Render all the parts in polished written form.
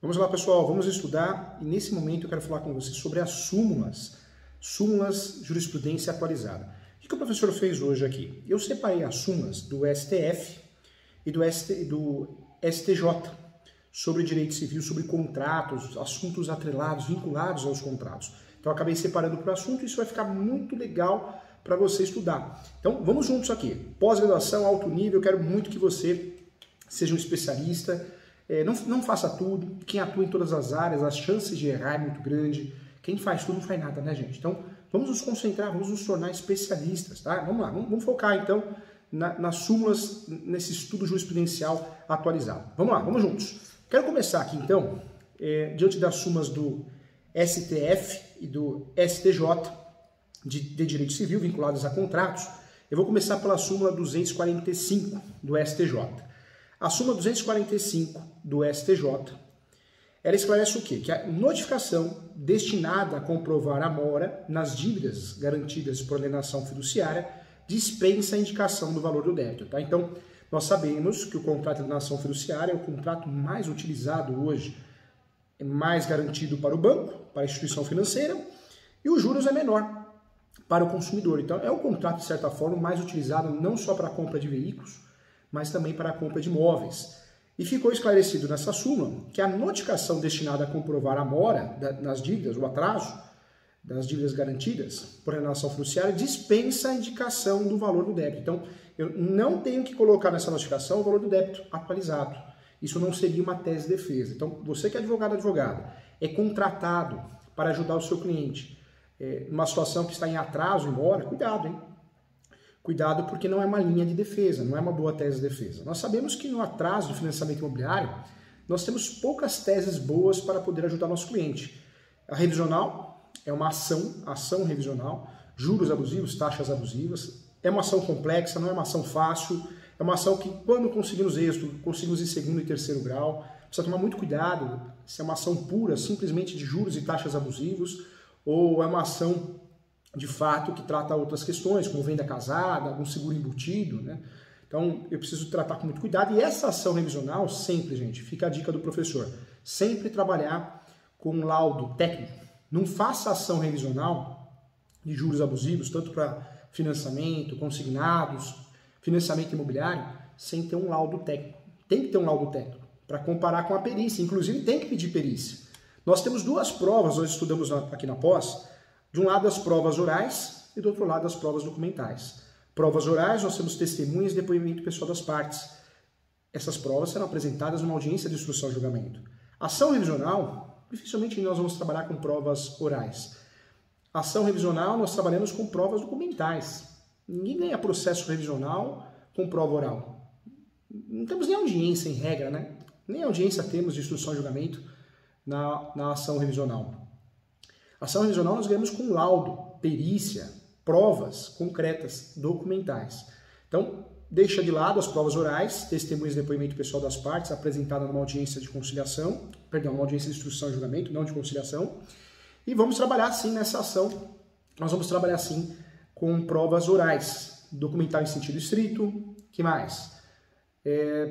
Vamos lá, pessoal, vamos estudar e nesse momento eu quero falar com vocês sobre as súmulas jurisprudência atualizada. O que o professor fez hoje aqui? Eu separei as súmulas do STF e do STJ sobre direito civil, sobre contratos, assuntos atrelados, vinculados aos contratos. Então eu acabei separando por assunto e isso vai ficar muito legal para você estudar. Então vamos juntos aqui. Pós-graduação, alto nível, eu quero muito que você seja um especialista. Não faça tudo, quem atua em todas as áreas, as chances de errar é muito grande. Quem faz tudo não faz nada, né, gente? Então, vamos nos concentrar, vamos nos tornar especialistas, tá? Vamos lá, vamos focar, então, nas súmulas, nesse estudo jurisprudencial atualizado. Vamos lá, vamos juntos. Quero começar aqui, então, diante das súmulas do STF e do STJ de Direito Civil vinculadas a contratos, eu vou começar pela súmula 245 do STJ. A súmula 245 do STJ, ela esclarece o quê? Que a notificação destinada a comprovar a mora nas dívidas garantidas por alienação fiduciária dispensa a indicação do valor do débito. Tá? Então, nós sabemos que o contrato de alienação fiduciária é o contrato mais utilizado hoje, é mais garantido para o banco, para a instituição financeira, e os juros é menor para o consumidor. Então, é um contrato, de certa forma, mais utilizado não só para a compra de veículos, mas também para a compra de imóveis. E ficou esclarecido nessa súmula que a notificação destinada a comprovar a mora nas dívidas, o atraso das dívidas garantidas por alienação fiduciária, dispensa a indicação do valor do débito. Então, eu não tenho que colocar nessa notificação o valor do débito atualizado. Isso não seria uma tese de defesa. Então, você que é advogada, é contratado para ajudar o seu cliente numa situação que está em atraso em mora, cuidado, hein? Cuidado, porque não é uma linha de defesa, não é uma boa tese de defesa. Nós sabemos que no atraso do financiamento imobiliário, nós temos poucas teses boas para poder ajudar nosso cliente. A revisional é uma ação revisional, juros abusivos, taxas abusivas. É uma ação complexa, não é uma ação fácil. É uma ação que, quando conseguimos êxito, conseguimos em segundo e terceiro grau. Precisa tomar muito cuidado se é uma ação pura, simplesmente de juros e taxas abusivos, ou é uma ação de fato que trata outras questões, como venda casada, algum seguro embutido, né? Então, eu preciso tratar com muito cuidado. E essa ação revisional, sempre, gente, fica a dica do professor, sempre trabalhar com um laudo técnico. Não faça ação revisional de juros abusivos, tanto para financiamento, consignados, financiamento imobiliário, sem ter um laudo técnico. Tem que ter um laudo técnico para comparar com a perícia. Inclusive, tem que pedir perícia. Nós temos duas provas, nós estudamos aqui na pós. De um lado as provas orais e do outro lado as provas documentais. Provas orais, nós temos testemunhas e depoimento pessoal das partes. Essas provas serão apresentadas numa audiência de instrução e julgamento. Ação revisional, dificilmente nós vamos trabalhar com provas orais. Ação revisional, nós trabalhamos com provas documentais. Ninguém ganha processo revisional com prova oral. Não temos nem audiência em regra, né? Nem audiência temos de instrução e julgamento na ação revisional. Ação revisional nós ganhamos com laudo, perícia, provas concretas, documentais. Então, deixa de lado as provas orais, testemunhas de depoimento pessoal das partes, apresentada numa audiência de conciliação, perdão, uma audiência de instrução e julgamento, não de conciliação, e vamos trabalhar sim nessa ação, nós vamos trabalhar sim com provas orais, documental em sentido estrito, que mais?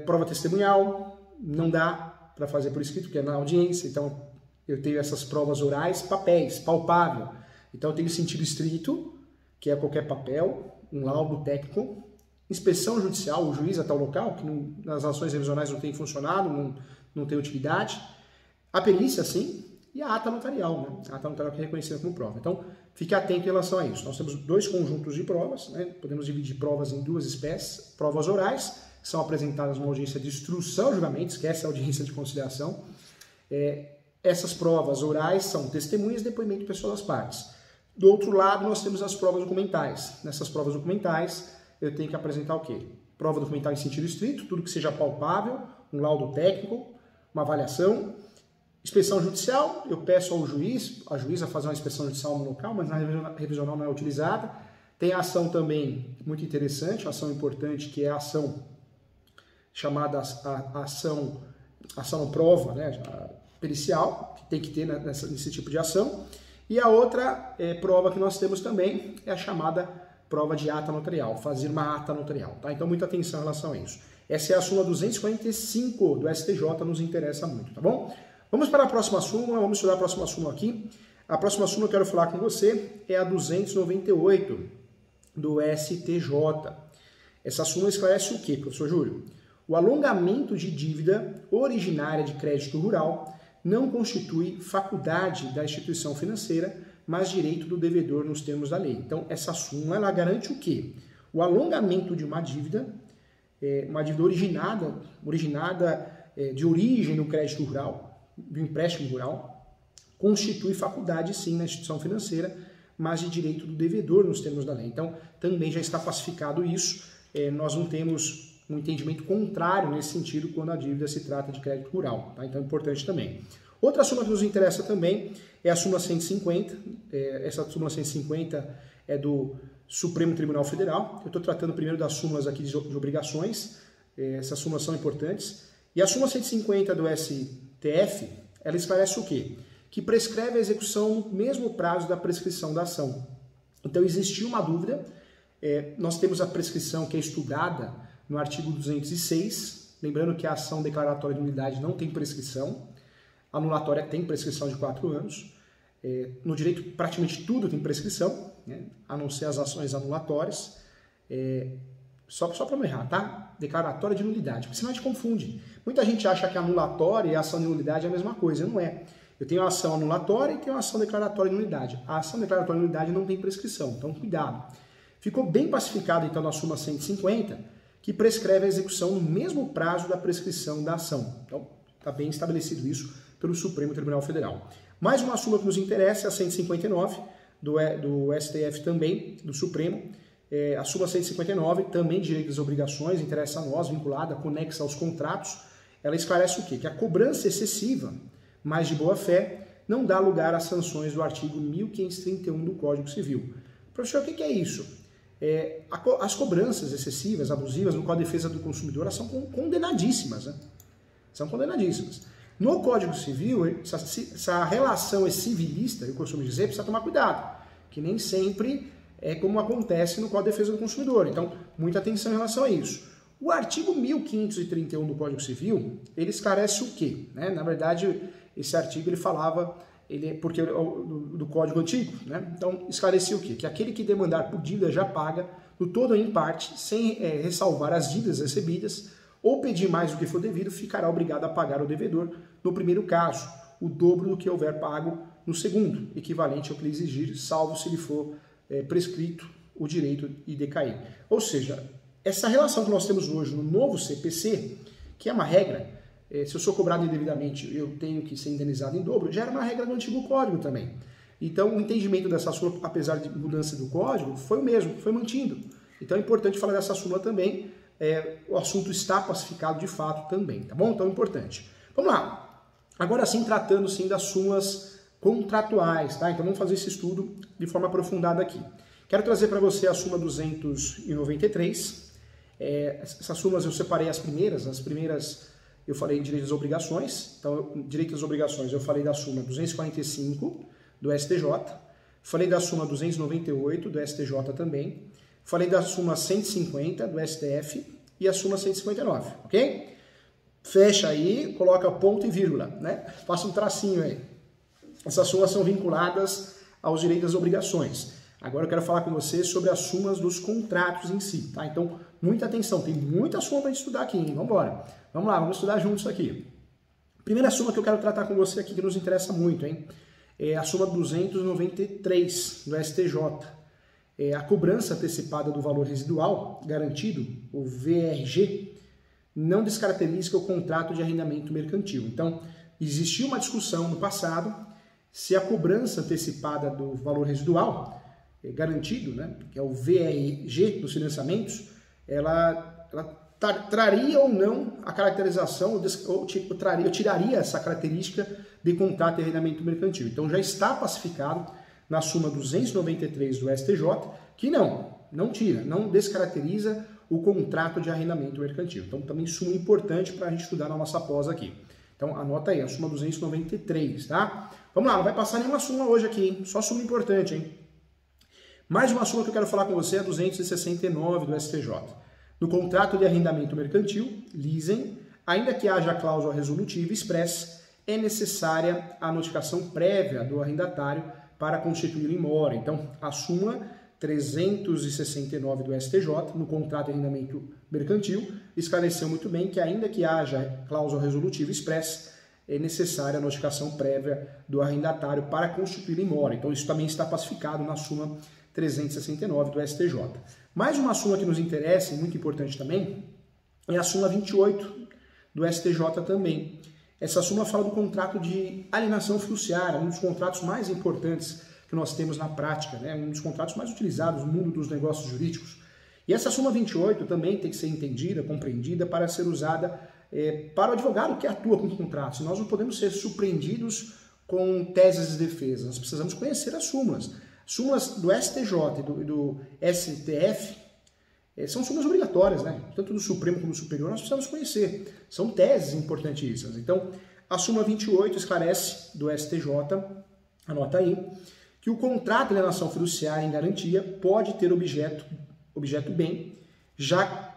Prova testemunhal, não dá para fazer por escrito, porque é na audiência, então eu tenho essas provas orais, papéis, palpável. Então eu tenho sentido estrito, que é qualquer papel, um laudo técnico, inspeção judicial, o juiz até o local, que nas ações revisionais não tem funcionado, não tem utilidade. A perícia, sim, e a ata notarial, né? A ata notarial que é reconhecida como prova. Então, fique atento em relação a isso. Nós temos dois conjuntos de provas, né? Podemos dividir provas em duas espécies. Provas orais, que são apresentadas numa audiência de instrução e julgamento, esquece a audiência de conciliação. Essas provas orais são testemunhas e depoimento pessoal das partes. Do outro lado, nós temos as provas documentais. Nessas provas documentais, eu tenho que apresentar o quê? Prova documental em sentido estrito, tudo que seja palpável, um laudo técnico, uma avaliação. Inspeção judicial, eu peço ao juiz, a juíza fazer uma inspeção judicial no local, mas na revisional não é utilizada. Tem a ação também muito interessante, uma ação importante, que é a ação chamada ação prova, né? Pericial, que tem que ter nesse tipo de ação. E a outra prova que nós temos também é a chamada prova de ata notarial, fazer uma ata notarial. Tá? Então, muita atenção em relação a isso. Essa é a súmula 245 do STJ, nos interessa muito, tá bom? Vamos para a próxima súmula, vamos estudar a próxima súmula aqui. A próxima súmula que eu quero falar com você é a 298 do STJ. Essa súmula esclarece o quê, professor Júlio? O alongamento de dívida originária de crédito rural não constitui faculdade da instituição financeira, mas direito do devedor nos termos da lei. Então, essa súmula ela garante o quê? O alongamento de uma dívida originada de origem do crédito rural, do empréstimo rural, constitui faculdade, sim, na instituição financeira, mas de direito do devedor nos termos da lei. Então, também já está pacificado isso. Nós não temos um entendimento contrário nesse sentido quando a dívida se trata de crédito rural. Tá? Então, é importante também. Outra súmula que nos interessa também é a súmula 150. Essa súmula 150 é do Supremo Tribunal Federal. Eu estou tratando primeiro das súmulas aqui de obrigações. Essas súmulas são importantes. E a súmula 150 do STF, ela esclarece o quê? Que prescreve a execução no mesmo prazo da prescrição da ação. Então, existiu uma dúvida. Nós temos a prescrição que é estudada no artigo 206. Lembrando que a ação declaratória de nulidade não tem prescrição. A anulatória tem prescrição de 4 anos. No direito, praticamente tudo tem prescrição, né? A não ser as ações anulatórias. Só para não errar, tá? Declaratória de nulidade, porque senão a gente confunde. Muita gente acha que a anulatória e a ação de nulidade é a mesma coisa, não é. Eu tenho a ação anulatória e tenho a ação declaratória de nulidade. A ação declaratória de nulidade não tem prescrição, então cuidado. Ficou bem pacificado, então, na súmula 150, que prescreve a execução no mesmo prazo da prescrição da ação. Então, está bem estabelecido isso pelo Supremo Tribunal Federal. Mais uma súmula que nos interessa é a 159, do STF também, do Supremo. A súmula 159, também de direito das obrigações, interessa a nós, vinculada, conexa aos contratos. Ela esclarece o quê? Que a cobrança excessiva, mas de boa fé, não dá lugar às sanções do artigo 1531 do Código Civil. Professor, o que é isso? As cobranças excessivas, abusivas no Código de Defesa do Consumidor são condenadíssimas, né? São condenadíssimas. No Código Civil, essa relação é civilista, eu costumo dizer, precisa tomar cuidado, que nem sempre é como acontece no Código de Defesa do Consumidor. Então, muita atenção em relação a isso. O artigo 1531 do Código Civil, ele esclarece o quê? Na verdade, esse artigo ele falava, porque do Código Antigo, né? Então, esclarecia o quê? Que aquele que demandar por dívida já paga, no todo ou em parte, sem ressalvar as dívidas recebidas, ou pedir mais do que for devido, ficará obrigado a pagar ao devedor, no primeiro caso, o dobro do que houver pago no segundo, equivalente ao que lhe exigir, salvo se lhe for prescrito o direito e decair. Ou seja, essa relação que nós temos hoje no novo CPC, que é uma regra, se eu sou cobrado indevidamente, eu tenho que ser indenizado em dobro, já era uma regra do antigo Código também. Então, o entendimento dessa súmula, apesar de mudança do Código, foi o mesmo, foi mantido. Então, é importante falar dessa súmula também. O assunto está pacificado de fato também, tá bom? Então, é importante. Vamos lá. Agora sim, tratando sim das súmulas contratuais, tá? Então, vamos fazer esse estudo de forma aprofundada aqui. Quero trazer para você a súmula 293. Essas súmulas eu separei as primeiras eu falei em direito das obrigações. Então, direito das obrigações eu falei da súmula 245 do STJ, falei da súmula 298 do STJ também, falei da súmula 150 do STF e a súmula 159, ok? Fecha aí, coloca ponto e vírgula, né? Faça um tracinho aí. Essas súmulas são vinculadas aos direitos das obrigações. Agora eu quero falar com você sobre as súmulas dos contratos em si, tá? Então, muita atenção, tem muita súmula para a gente estudar aqui, hein? Vamos embora. Vamos lá, vamos estudar juntos aqui. Primeira súmula que eu quero tratar com você aqui, que nos interessa muito, hein? É a súmula 293 do STJ. A cobrança antecipada do valor residual garantido, o VRG, não descaracteriza o contrato de arrendamento mercantil. Então, existiu uma discussão no passado se a cobrança antecipada do valor residual garantido, né, que é o VRG dos financiamentos, ela traria ou não a caracterização, ou tiraria essa característica de contrato de arrendamento mercantil. Então, já está pacificado na súmula 293 do STJ, que não tira, não descaracteriza o contrato de arrendamento mercantil. Então, também súmula importante para a gente estudar na nossa pós aqui. Então, anota aí, a súmula 293, tá? Vamos lá, não vai passar nenhuma súmula hoje aqui, hein? Só súmula importante, hein? Mais uma súmula que eu quero falar com você é a 269 do STJ. No contrato de arrendamento mercantil, leasing, ainda que haja cláusula resolutiva expressa, é necessária a notificação prévia do arrendatário para constituir o imóvel. Então, a súmula 369 do STJ, no contrato de arrendamento mercantil, esclareceu muito bem que, ainda que haja cláusula resolutiva expressa, é necessária a notificação prévia do arrendatário para constituir o imóvel. Então, isso também está pacificado na súmula 369 do STJ. Mais uma súmula que nos interessa, e muito importante também, é a súmula 28 do STJ também. Essa súmula fala do contrato de alienação fiduciária, um dos contratos mais importantes que nós temos na prática, né? Um dos contratos mais utilizados no mundo dos negócios jurídicos. E essa súmula 28 também tem que ser entendida, compreendida, para ser usada para o advogado que atua com contratos. Nós não podemos ser surpreendidos com teses de defesa, nós precisamos conhecer as súmulas. Súmulas do STJ e do STF são súmulas obrigatórias, né? Tanto do Supremo como do Superior nós precisamos conhecer. São teses importantíssimas. Então, a súmula 28 esclarece do STJ, anota aí, que o contrato de alienação fiduciária em garantia pode ter objeto bem, já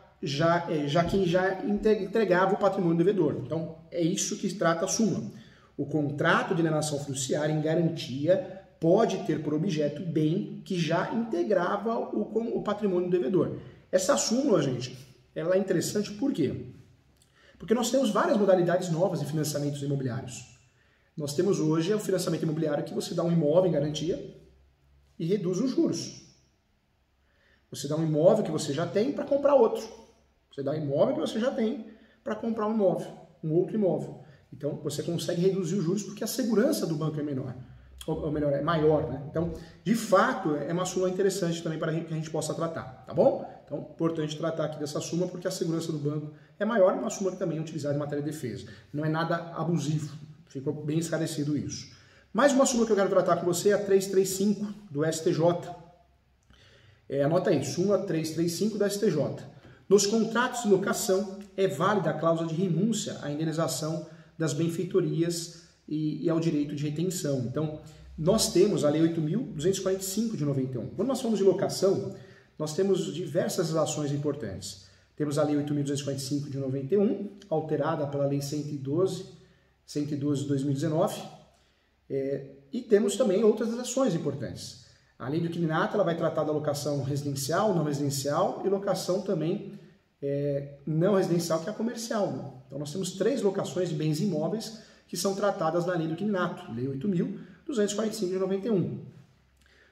quem já entregava o patrimônio do devedor. Então, é isso que trata a súmula. O contrato de alienação fiduciária em garantia pode ter por objeto bem que já integrava o patrimônio do devedor. Essa súmula, gente, ela é interessante por quê? Porque nós temos várias modalidades novas de financiamentos imobiliários. Nós temos hoje o financiamento imobiliário que você dá um imóvel em garantia e reduz os juros. Você dá um imóvel que você já tem para comprar outro. Você dá um imóvel que você já tem para comprar um imóvel, um outro imóvel. Então, você consegue reduzir os juros porque a segurança do banco é menor. Ou melhor, é maior, né? Então, de fato, é uma súmula interessante também para que a gente possa tratar, tá bom? Então, importante tratar aqui dessa súmula porque a segurança do banco é maior, uma súmula que também é utilizada em matéria de defesa. Não é nada abusivo, ficou bem esclarecido isso. Mais uma súmula que eu quero tratar com você é a 335 do STJ. Anota aí, súmula 335 do STJ. Nos contratos de locação é válida a cláusula de renúncia à indenização das benfeitorias e ao direito de retenção. Então, nós temos a Lei 8.245 de 91. Quando nós falamos de locação, nós temos diversas relações importantes. Temos a Lei 8.245 de 91, alterada pela Lei 112 de 2019, e temos também outras legislações importantes. A Lei do Inquilinato, ela vai tratar da locação residencial, não residencial, e locação também não residencial, que é a comercial. Né? Então, nós temos 3 locações de bens imóveis que são tratadas na Lei do Inquilinato, Lei 8.245 de 91.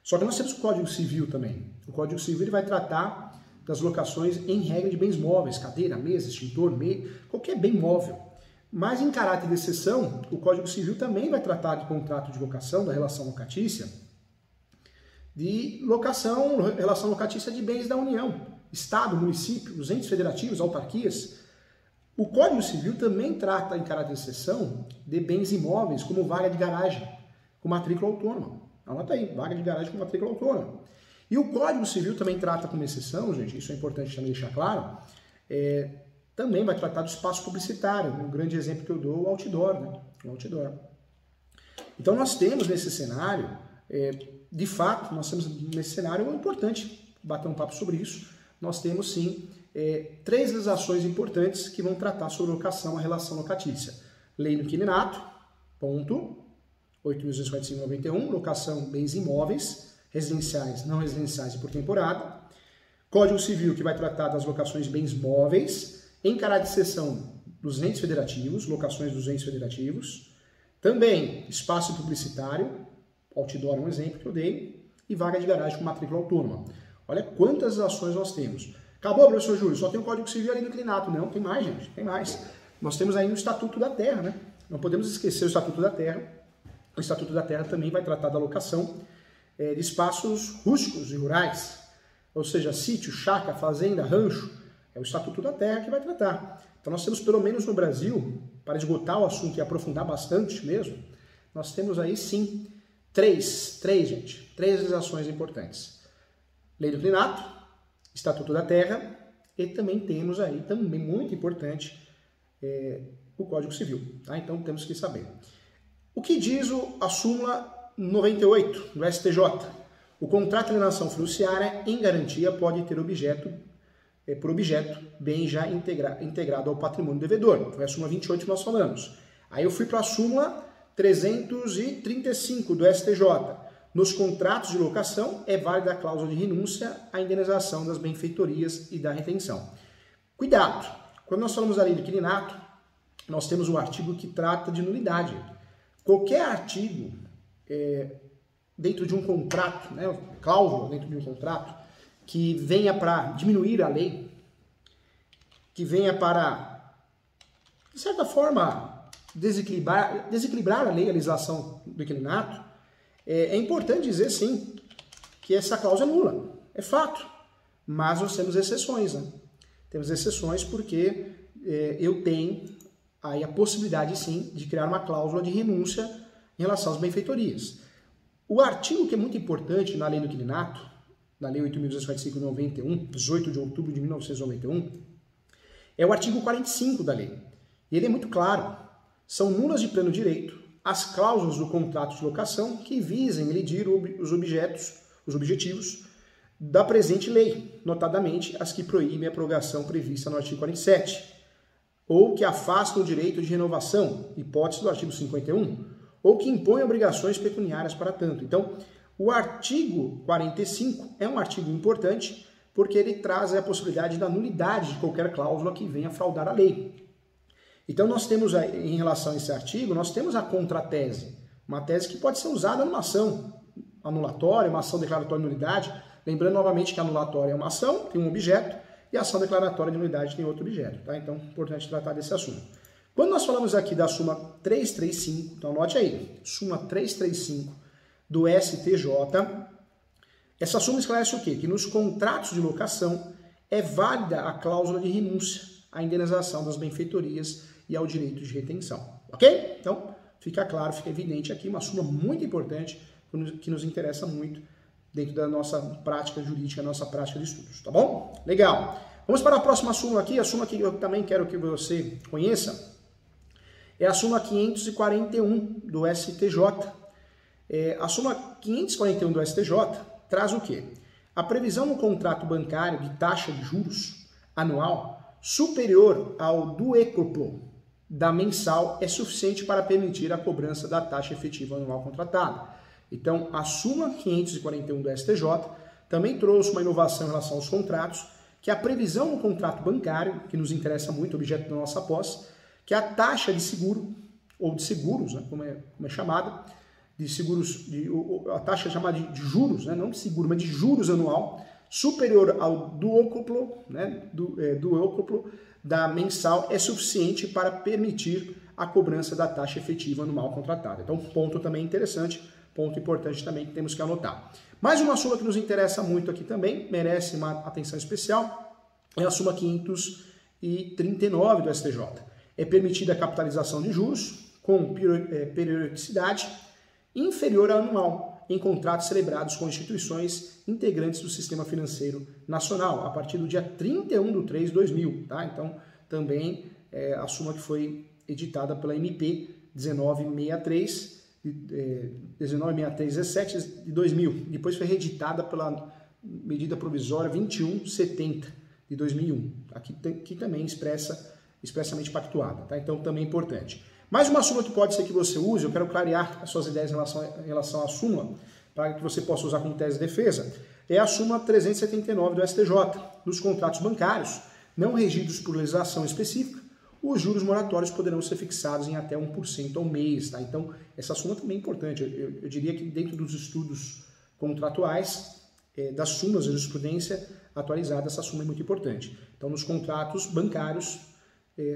Só que nós temos o Código Civil também. O Código Civil ele vai tratar das locações em regra de bens móveis, cadeira, mesa, extintor, qualquer bem móvel. Mas em caráter de exceção, o Código Civil também vai tratar de contrato de locação, da relação locatícia, de relação locatícia de bens da União, Estado, município, os entes federativos, autarquias. O Código Civil também trata, em caráter de exceção, de bens imóveis, como vaga de garagem, com matrícula autônoma. Anota aí, vaga de garagem com matrícula autônoma. E o Código Civil também trata como exceção, gente, isso é importante também deixar claro, também vai tratar do espaço publicitário. Um grande exemplo que eu dou, o outdoor, né? O outdoor. Então nós temos nesse cenário, de fato, nós temos nesse cenário, é importante bater um papo sobre isso, nós temos sim 3 legislações importantes que vão tratar sobre locação, a relação locatícia. Lei do Inquilinato, ponto, 8.245/91, locação bens imóveis, residenciais, não residenciais e por temporada. Código Civil, que vai tratar das locações de bens móveis, em caráter de exceção dos entes federativos, locações dos entes federativos. Também espaço publicitário, outdoor é um exemplo que eu dei, e vaga de garagem com matrícula autônoma. Olha quantas ações nós temos. Acabou, professor Júlio, só tem o Código Civil ali no Inquilinato. Não, tem mais, gente, tem mais. Nós temos aí o Estatuto da Terra, né? Não podemos esquecer o Estatuto da Terra. O Estatuto da Terra também vai tratar da locação de espaços rústicos e rurais, ou seja, sítio, chácara, fazenda, rancho. É o Estatuto da Terra que vai tratar. Então nós temos, pelo menos no Brasil, para esgotar o assunto e aprofundar bastante mesmo, nós temos aí sim três legislações importantes. Lei do Inquilinato, Estatuto da Terra, e também temos aí, também muito importante, o Código Civil. Tá? Então temos que saber. O que diz a súmula 98 do STJ? O contrato de alienação fiduciária em garantia pode ter por objeto bem já integrado ao patrimônio do devedor. Foi a súmula 28 que nós falamos. Aí eu fui para a súmula 335 do STJ. Nos contratos de locação é válida a cláusula de renúncia à indenização das benfeitorias e da retenção. Cuidado! Quando nós falamos da lei do inquilinato, nós temos um artigo que trata de nulidade. Qualquer artigo dentro de um contrato, né, cláusula dentro de um contrato, que venha para diminuir a lei, que venha para, de certa forma, desequilibrar a lei, a legislação do inquilinato, é importante dizer, sim, que essa cláusula é nula. É fato. Mas nós temos exceções, né? Temos exceções porque eu tenho aí a possibilidade, sim, de criar uma cláusula de renúncia em relação às benfeitorias. O artigo que é muito importante na lei do inquilinato, na lei 8.245 de 91, 18 de outubro de 1991, é o artigo 45 da lei. E ele é muito claro. São nulas de pleno direito as cláusulas do contrato de locação que visem elidir os objetivos da presente lei, notadamente as que proíbem a prorrogação prevista no artigo 47, ou que afastam o direito de renovação, hipótese do artigo 51, ou que impõem obrigações pecuniárias para tanto. Então, o artigo 45 é um artigo importante porque ele traz a possibilidade da nulidade de qualquer cláusula que venha fraudar a lei. Então nós temos, em relação a esse artigo, nós temos a contratese, uma tese que pode ser usada numa ação anulatória, uma ação declaratória de nulidade, lembrando novamente que a anulatória é uma ação, tem um objeto, e a ação declaratória de nulidade tem outro objeto, tá? Então é importante tratar desse assunto. Quando nós falamos aqui da súmula 335, então anote aí, súmula 335 do STJ, essa súmula esclarece o quê? Que nos contratos de locação é válida a cláusula de renúncia à indenização das benfeitorias e ao direito de retenção, ok? Então, fica claro, fica evidente aqui, uma súmula muito importante que nos interessa muito dentro da nossa prática jurídica, nossa prática de estudos, tá bom? Legal. Vamos para a próxima súmula aqui, a súmula que eu também quero que você conheça, é a súmula 541 do STJ. A súmula 541 do STJ traz o quê? A previsão no contrato bancário de taxa de juros anual superior ao duôdecuplo da mensal é suficiente para permitir a cobrança da taxa efetiva anual contratada. Então, a súmula 541 do STJ também trouxe uma inovação em relação aos contratos, que é a previsão no contrato bancário, que nos interessa muito, objeto da nossa posse, que é a taxa de seguro, ou de seguros, né, como é chamada, de seguros, a taxa chamada de juros, né, não de seguro, mas de juros anual, superior ao duôdecuplo, né, duôdecuplo da mensal é suficiente para permitir a cobrança da taxa efetiva anual contratada. Então, ponto também interessante, ponto importante também que temos que anotar. Mais uma súmula que nos interessa muito aqui também, merece uma atenção especial, é a súmula 539 do STJ. É permitida a capitalização de juros com periodicidade inferior ao anual em contratos celebrados com instituições integrantes do Sistema Financeiro Nacional, a partir do dia 31/3/2000, tá? Então, também a súmula que foi editada pela MP 1963/17 de 2000, depois foi reeditada pela medida provisória 2170 de 2001, aqui também expressamente pactuada, tá? Então, também é importante. Mais uma súmula que pode ser que você use, eu quero clarear as suas ideias em relação à súmula, para que você possa usar como tese de defesa, é a súmula 379 do STJ. Nos contratos bancários, não regidos por legislação específica, os juros moratórios poderão ser fixados em até 1% ao mês, tá? Então, essa súmula também é importante. Eu diria que dentro dos estudos contratuais, das súmulas de jurisprudência atualizada, essa súmula é muito importante. Então, nos contratos bancários,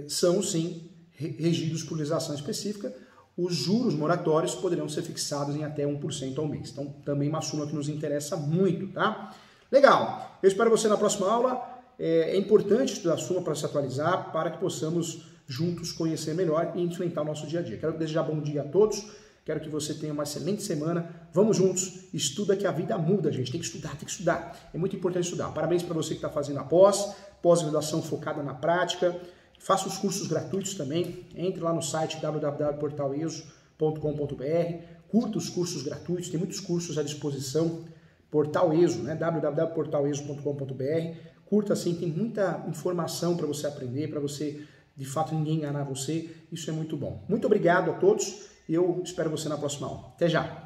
são, sim, regidos por legislação específica, os juros moratórios poderão ser fixados em até 1% ao mês. Então, também uma súmula que nos interessa muito, tá? Legal! Eu espero você na próxima aula. É importante estudar a súmula para se atualizar, para que possamos juntos conhecer melhor e enfrentar o nosso dia a dia. Quero desejar bom dia a todos, quero que você tenha uma excelente semana. Vamos juntos, estuda que a vida muda, gente. Tem que estudar. É muito importante estudar. Parabéns para você que está fazendo a pós-graduação focada na prática. Faça os cursos gratuitos também. Entre lá no site www.portaleso.com.br. Curta os cursos gratuitos, tem muitos cursos à disposição. Portal ESO, né? www.portaleso.com.br. Curta assim, tem muita informação para você aprender, para você de fato ninguém enganar você, isso é muito bom. Muito obrigado a todos e eu espero você na próxima aula. Até já!